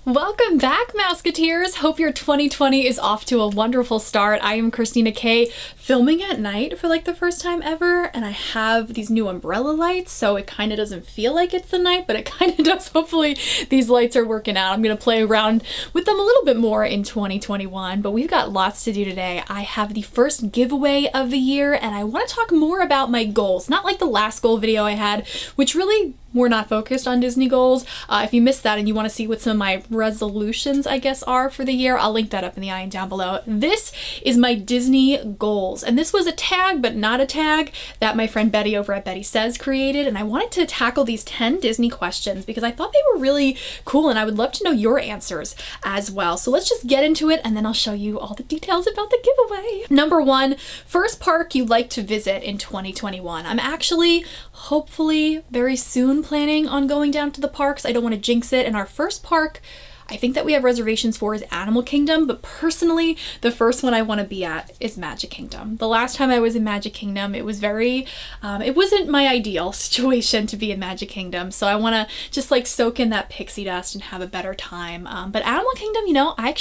Welcome back, Mouseketeers! Hope your 2020 is off to a wonderful start. I am Christina K, filming at night for like the first time ever, and I have these new umbrella lights, so it kind of doesn't feel like it's the night, but it kind of does. Hopefully these lights are working out. I'm going to play around with them a little bit more in 2021, but we've got lots to do today. I have the first giveaway of the year, and I want to talk more about my goals, not like the last goal video I had, which really were not focused on Disney goals. If you missed that and you want to see what some of my resolutions, I guess, are for the year, I'll link that up in the eye and down below. This is my Disney goals, and this was a tag, but not a tag, that my friend Betty over at Betty Says created, and I wanted to tackle these 10 Disney questions because I thought they were really cool, and I would love to know your answers as well. So let's just get into it, and then I'll show you all the details about the giveaway. Number 1, first park you'd like to visit in 2021. I'm actually, hopefully, very soon planning on going down to the parks. I don't want to jinx it. And our first park I think that we have reservations for is Animal Kingdom, but personally, the first one I want to be at is Magic Kingdom. The last time I was in Magic Kingdom, it was very, it wasn't my ideal situation to be in Magic Kingdom, so I want to just like soak in that pixie dust and have a better time. But Animal Kingdom, you know, I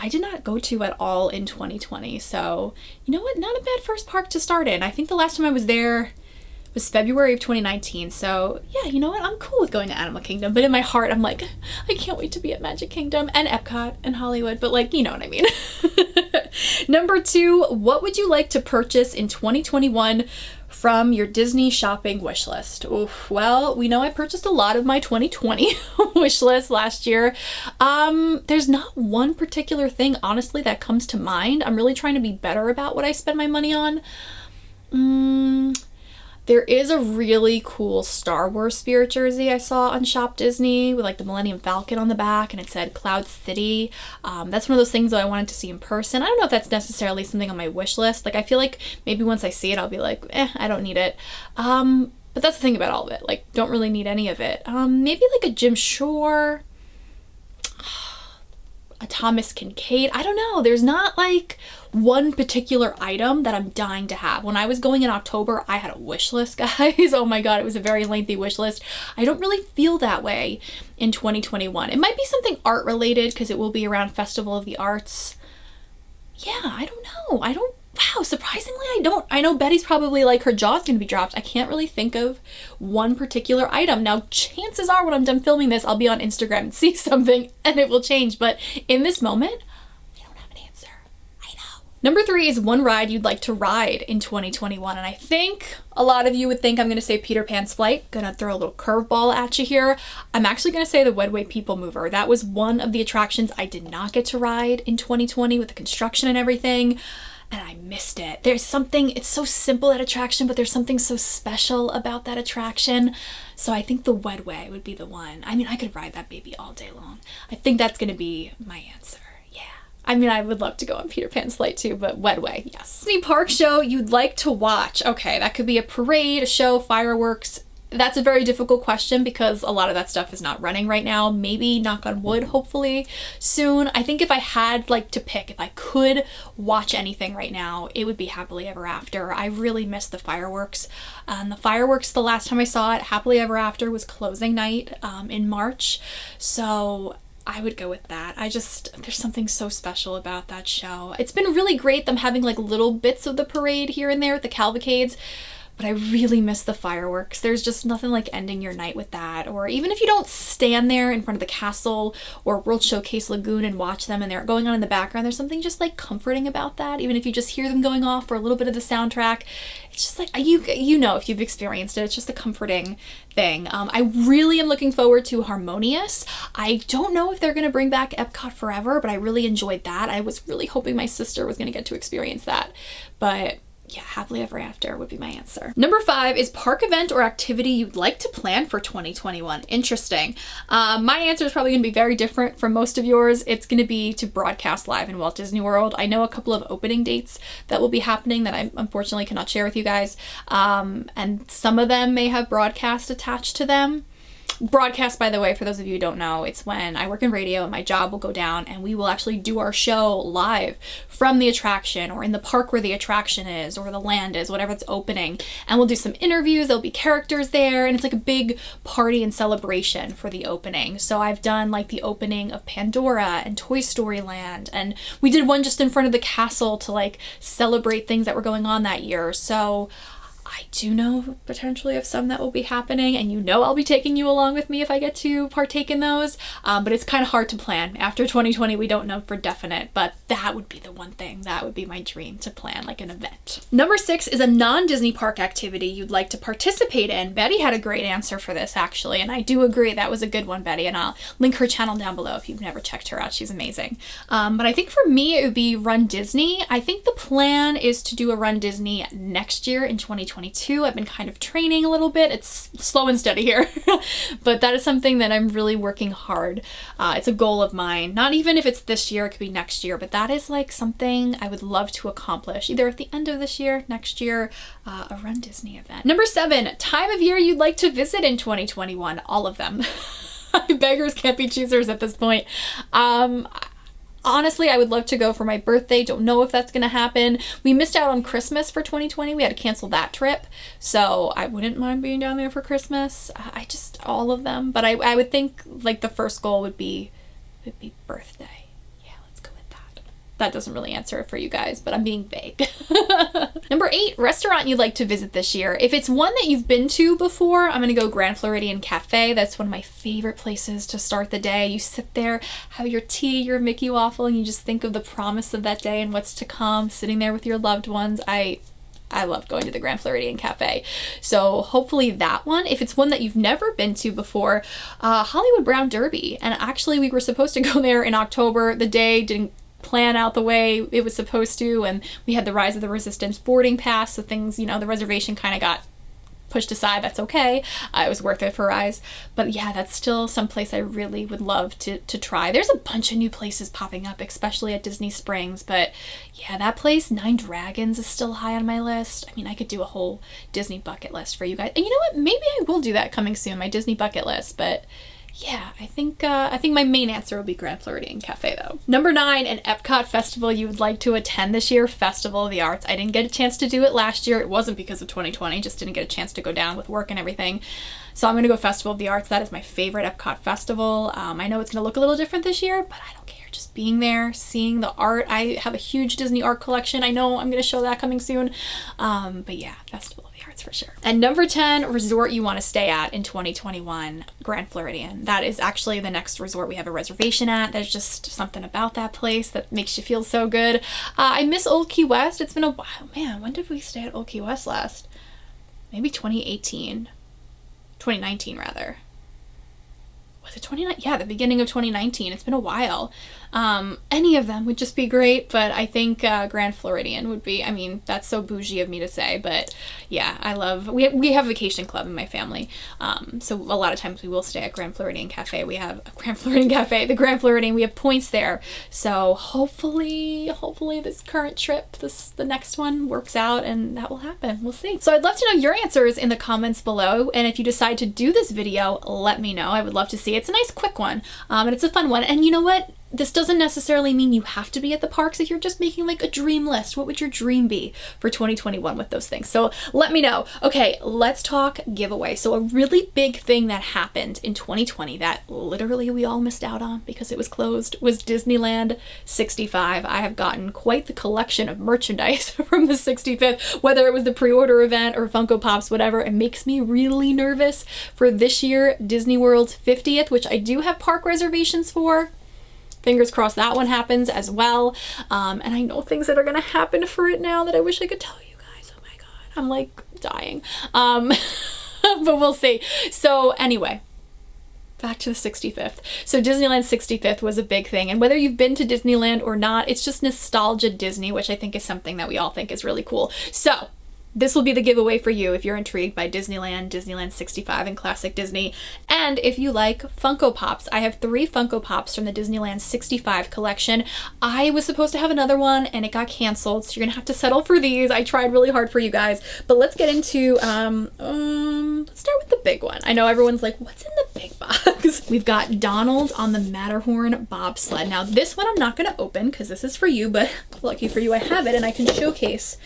did not go to at all in 2020, so you know what, not a bad first park to start in. I think the last time I was there was February of 2019, so yeah, you know what, I'm cool with going to Animal Kingdom, but in my heart I'm like, I can't wait to be at Magic Kingdom and Epcot and Hollywood, but like, you know what I mean. Number 2, what would you like to purchase in 2021 from your Disney shopping wish list? Oof, well, we know I purchased a lot of my 2020 wish list last year. There's not one particular thing, honestly, that comes to mind. I'm really trying to be better about what I spend my money on. There is a really cool Star Wars Spirit jersey I saw on Shop Disney with like the Millennium Falcon on the back, and it said Cloud City. That's one of those things that I wanted to see in person. I don't know if that's necessarily something on my wish list. Like, I feel like maybe once I see it, I'll be like, I don't need it. But that's the thing about all of it. Like, don't really need any of it. Maybe like a Jim Shore, a Thomas Kincaid. I don't know. There's not like one particular item that I'm dying to have. When I was going in October, I had a wish list, guys. Oh my God, it was a very lengthy wish list. I don't really feel that way in 2021. It might be something art related because it will be around Festival of the Arts. Yeah, I don't know. Wow, surprisingly, I don't. I know Betty's probably like, her jaw's gonna be dropped. I can't really think of one particular item. Now, chances are when I'm done filming this, I'll be on Instagram and see something and it will change. But in this moment, I don't have an answer. I know. Number 3 is one ride you'd like to ride in 2021. And I think a lot of you would think I'm gonna say Peter Pan's Flight. Gonna throw a little curveball at you here. I'm actually gonna say the Wedway People Mover. That was one of the attractions I did not get to ride in 2020 with the construction and everything, and I missed it. There's something, it's so simple, that attraction, but there's something so special about that attraction. So I think the Wedway would be the one. I mean, I could ride that baby all day long. I think that's gonna be my answer. Yeah. I mean, I would love to go on Peter Pan's Flight too, but Wedway, yes. Disney park show you'd like to watch. Okay, that could be a parade, a show, fireworks. That's a very difficult question because a lot of that stuff is not running right now. Maybe, knock on wood, hopefully soon. I think if I had like to pick, if I could watch anything right now, it would be Happily Ever After. I really miss the fireworks. And the fireworks, the last time I saw it, Happily Ever After, was closing night in March. So I would go with that. There's something so special about that show. It's been really great them having like little bits of the parade here and there with the cavalcades, but I really miss the fireworks. There's just nothing like ending your night with that. Or even if you don't stand there in front of the castle or World Showcase Lagoon and watch them and they're going on in the background, there's something just like comforting about that. Even if you just hear them going off for a little bit of the soundtrack, it's just like, you know, if you've experienced it, it's just a comforting thing. I really am looking forward to Harmonious. I don't know if they're gonna bring back Epcot Forever, but I really enjoyed that. I was really hoping my sister was gonna get to experience that, but yeah, Happily Ever After would be my answer. Number 5 is park event or activity you'd like to plan for 2021. Interesting. My answer is probably going to be very different from most of yours. It's going to be to broadcast live in Walt Disney World. I know a couple of opening dates that will be happening that I unfortunately cannot share with you guys. And some of them may have broadcast attached to them. broadcast, by the way, for those of you who don't know, it's when I work in radio and my job will go down and we will actually do our show live from the attraction or in the park where the attraction is or the land is, whatever it's opening. And we'll do some interviews, there'll be characters there, and it's like a big party and celebration for the opening. So I've done like the opening of Pandora and Toy Story Land, and we did one just in front of the castle to like celebrate things that were going on that year. So I do know potentially of some that will be happening, and you know I'll be taking you along with me if I get to partake in those, but it's kind of hard to plan. After 2020, we don't know for definite, but that would be the one thing. That would be my dream, to plan like an event. Number 6 is a non-Disney park activity you'd like to participate in. Betty had a great answer for this, actually, and I do agree that was a good one, Betty, and I'll link her channel down below if you've never checked her out. She's amazing. But I think for me, it would be Run Disney. I think the plan is to do a Run Disney next year in 2022. I've been kind of training a little bit. It's slow and steady here, but that is something that I'm really working hard. It's a goal of mine. Not even if it's this year, it could be next year, but that is like something I would love to accomplish either at the end of this year, next year, a Run Disney event. Number 7, time of year you'd like to visit in 2021. All of them. Beggars can't be choosers at this point. Honestly, I would love to go for my birthday. Don't know if that's going to happen. We missed out on Christmas for 2020. We had to cancel that trip. So I wouldn't mind being down there for Christmas. All of them. But I would think like the first goal would be birthday. Yeah, let's go with that. That doesn't really answer it for you guys, but I'm being vague. Number 8, restaurant you'd like to visit this year. If it's one that you've been to before, I'm going to go Grand Floridian Cafe. That's one of my favorite places to start the day. You sit there, have your tea, your Mickey waffle, and you just think of the promise of that day and what's to come, sitting there with your loved ones. I love going to the Grand Floridian Cafe. So hopefully that one. If it's one that you've never been to before, Hollywood Brown Derby. And actually we were supposed to go there in October. The day didn't plan out the way it was supposed to, and we had the Rise of the Resistance boarding pass, so things, the reservation kind of got pushed aside. That's okay. It was worth it for Rise. But yeah, that's still some place I really would love to try. There's a bunch of new places popping up, especially at Disney Springs, but yeah, that place, Nine Dragons, is still high on my list. I mean, I could do a whole Disney bucket list for you guys. And you know what? Maybe I will do that coming soon, my Disney bucket list, but yeah, I think my main answer will be Grand Floridian Cafe though. Number 9, an Epcot festival you would like to attend this year, Festival of the Arts. I didn't get a chance to do it last year. It wasn't because of 2020, just didn't get a chance to go down with work and everything. So I'm gonna go Festival of the Arts. That is my favorite Epcot festival. I know it's gonna look a little different this year, but I don't care. Just being there, seeing the art. I have a huge Disney art collection. I know I'm gonna show that coming soon. But yeah, Festival of the Arts for sure. And number 10, resort you want to stay at in 2021, Grand Floridian. That is actually the next resort we have a reservation at. There's just something about that place that makes you feel so good. I miss Old Key West. It's been a while. Man, when did we stay at Old Key West last? Maybe 2019. 2019 rather. Was it 2019? Yeah, the beginning of 2019. It's been a while. Any of them would just be great, but I think Grand Floridian would be, I mean, that's so bougie of me to say, but yeah, I love, we have a vacation club in my family, so a lot of times we will stay at Grand Floridian Cafe. We have a Grand Floridian Cafe, the Grand Floridian, we have points there, so hopefully this current trip, the next one works out and that will happen. We'll see. So I'd love to know your answers in the comments below, and if you decide to do this video, let me know. I would love to see it. It's a nice quick one, and it's a fun one, and you know what? This doesn't necessarily mean you have to be at the parks. If you're just making like a dream list, what would your dream be for 2021 with those things? So let me know. Okay, let's talk giveaway. So a really big thing that happened in 2020 that literally we all missed out on because it was closed was Disneyland 65. I have gotten quite the collection of merchandise from the 65th, whether it was the pre-order event or Funko Pops, whatever. It makes me really nervous for this year, Disney World's 50th, which I do have park reservations for. Fingers crossed that one happens as well. And I know things that are gonna happen for it now that I wish I could tell you guys. Oh my God, I'm like dying. But we'll see. So anyway, back to the 65th. So Disneyland 65th was a big thing. And whether you've been to Disneyland or not, it's just nostalgia Disney, which I think is something that we all think is really cool. So this will be the giveaway for you if you're intrigued by Disneyland, Disneyland 65, and Classic Disney. And if you like Funko Pops, I have 3 Funko Pops from the Disneyland 65 collection. I was supposed to have another one and it got canceled, so you're gonna have to settle for these. I tried really hard for you guys, but let's get into, let's start with the big one. I know everyone's like, what's in the big box. We've got Donald on the Matterhorn bobsled. Now this one I'm not gonna open because this is for you, but lucky for you I have it and I can showcase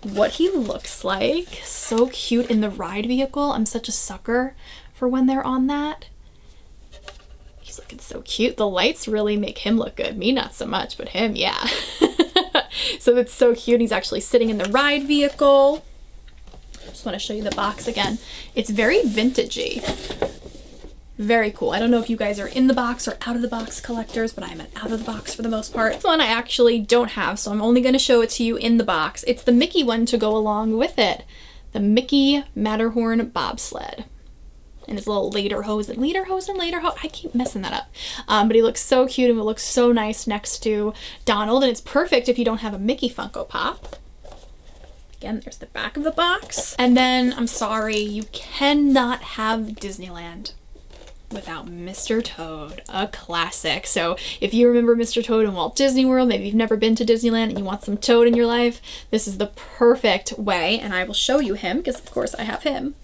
what he looks like. So cute in the ride vehicle. I'm such a sucker for when they're on that. He's looking so cute. The lights really make him look good. Me, not so much, but him, yeah. So that's so cute. He's actually sitting in the ride vehicle. Just want to show you the box again. It's very vintagey. Very cool. I don't know if you guys are in the box or out of the box collectors, but I'm an out of the box for the most part. This one I actually don't have, so I'm only going to show it to you in the box. It's the Mickey one to go along with it. The Mickey Matterhorn bobsled. And his little lederhosen. I keep messing that up. But he looks so cute and it looks so nice next to Donald. And it's perfect if you don't have a Mickey Funko Pop. Again, there's the back of the box. And then, I'm sorry, you cannot have Disneyland without Mr. Toad, a classic. So if you remember Mr. Toad in Walt Disney World, maybe you've never been to Disneyland and you want some Toad in your life, this is the perfect way. And I will show you him because of course I have him.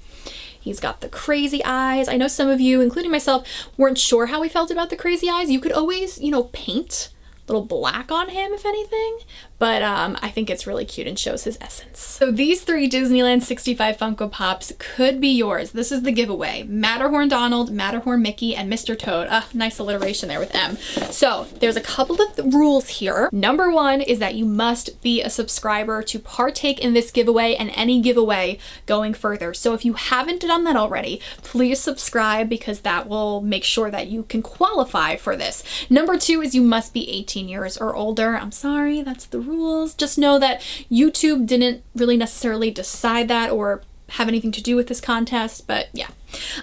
He's got the crazy eyes. I know some of you, including myself, weren't sure how we felt about the crazy eyes. You could always, you know, paint a little black on him, if anything. But I think it's really cute and shows his essence. So these 3 Disneyland 65 Funko Pops could be yours. This is the giveaway. Matterhorn Donald, Matterhorn Mickey, and Mr. Toad. Nice alliteration there with M. So there's a couple of rules here. Number 1 is that you must be a subscriber to partake in this giveaway and any giveaway going further. So if you haven't done that already, please subscribe because that will make sure that you can qualify for this. Number 2 is you must be 18 years or older. I'm sorry, that's the rules. Just know that YouTube didn't really necessarily decide that or have anything to do with this contest, but yeah.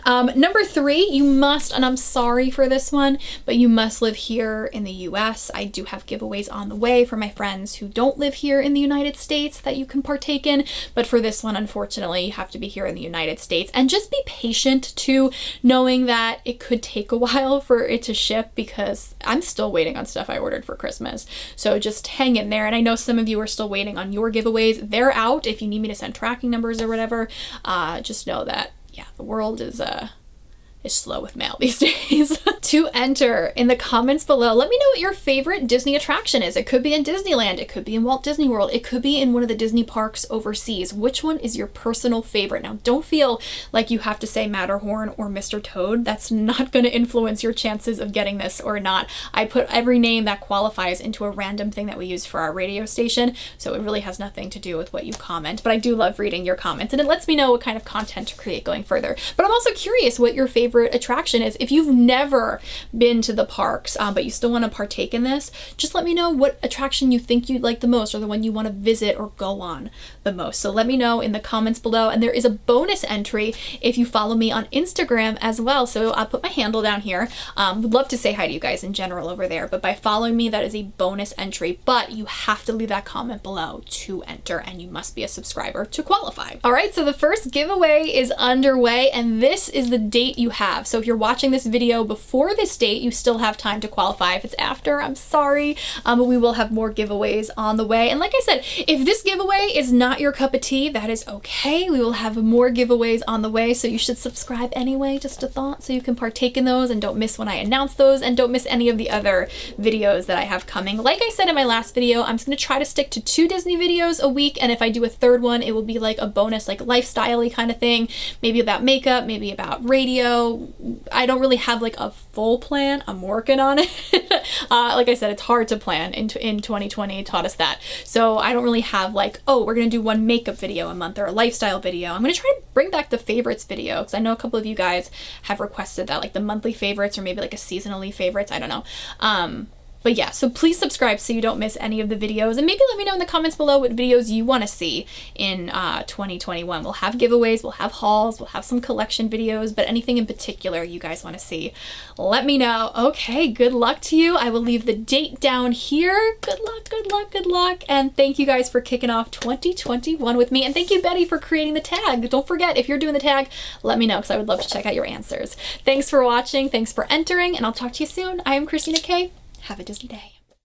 Number 3, you must, and I'm sorry for this one, but you must live here in the US. I do have giveaways on the way for my friends who don't live here in the United States that you can partake in, but for this one, unfortunately, you have to be here in the United States. And just be patient too, knowing that it could take a while for it to ship because I'm still waiting on stuff I ordered for Christmas. So just hang in there. And I know some of you are still waiting on your giveaways. They're out. If you need me to send tracking numbers or whatever, just know that yeah, the world is slow with mail these days. To enter in the comments below, let me know what your favorite Disney attraction is. It could be in Disneyland, it could be in Walt Disney World, it could be in one of the Disney parks overseas. Which one is your personal favorite? Now, don't feel like you have to say Matterhorn or Mr. Toad. That's not going to influence your chances of getting this or not. I put every name that qualifies into a random thing that we use for our radio station, so it really has nothing to do with what you comment, but I do love reading your comments and it lets me know what kind of content to create going further. But I'm also curious what your favorite attraction is. If you've never been to the parks, but you still want to partake in this, just let me know what attraction you think you'd like the most or the one you want to visit or go on the most. So let me know in the comments below. And there is a bonus entry if you follow me on Instagram as well. So I'll put my handle down here. Would love to say hi to you guys in general over there, but by following me, that is a bonus entry, but you have to leave that comment below to enter and you must be a subscriber to qualify. All right, so the first giveaway is underway and this is the date you have. So if you're watching this video before this date, you still have time to qualify. If it's after, I'm sorry, but we will have more giveaways on the way. And like I said, if this giveaway is not your cup of tea, that is okay. We will have more giveaways on the way, so you should subscribe anyway, just a thought, so you can partake in those and don't miss when I announce those and don't miss any of the other videos that I have coming. Like I said in my last video, I'm just going to try to stick to 2 Disney videos a week, and if I do a third one, it will be like a bonus, like lifestyle-y kind of thing, maybe about makeup, maybe about radio. I don't really have like a full plan. I'm working on it. Like I said, it's hard to plan in 2020. It taught us that. So I don't really have like, oh, we're going to do one makeup video a month or a lifestyle video. I'm going to try to bring back the favorites video because I know a couple of you guys have requested that, like the monthly favorites or maybe like a seasonally favorites. I don't know. But yeah, so please subscribe so you don't miss any of the videos, and maybe let me know in the comments below what videos you want to see in 2021. We'll have giveaways, we'll have hauls, we'll have some collection videos, but anything in particular you guys want to see, let me know. Okay, good luck to you. I will leave the date down here. Good luck, good luck, good luck, and thank you guys for kicking off 2021 with me, and thank you, Betty, for creating the tag. Don't forget, if you're doing the tag, let me know because I would love to check out your answers. Thanks for watching, thanks for entering, and I'll talk to you soon. I am Christina K. Have a Disney day.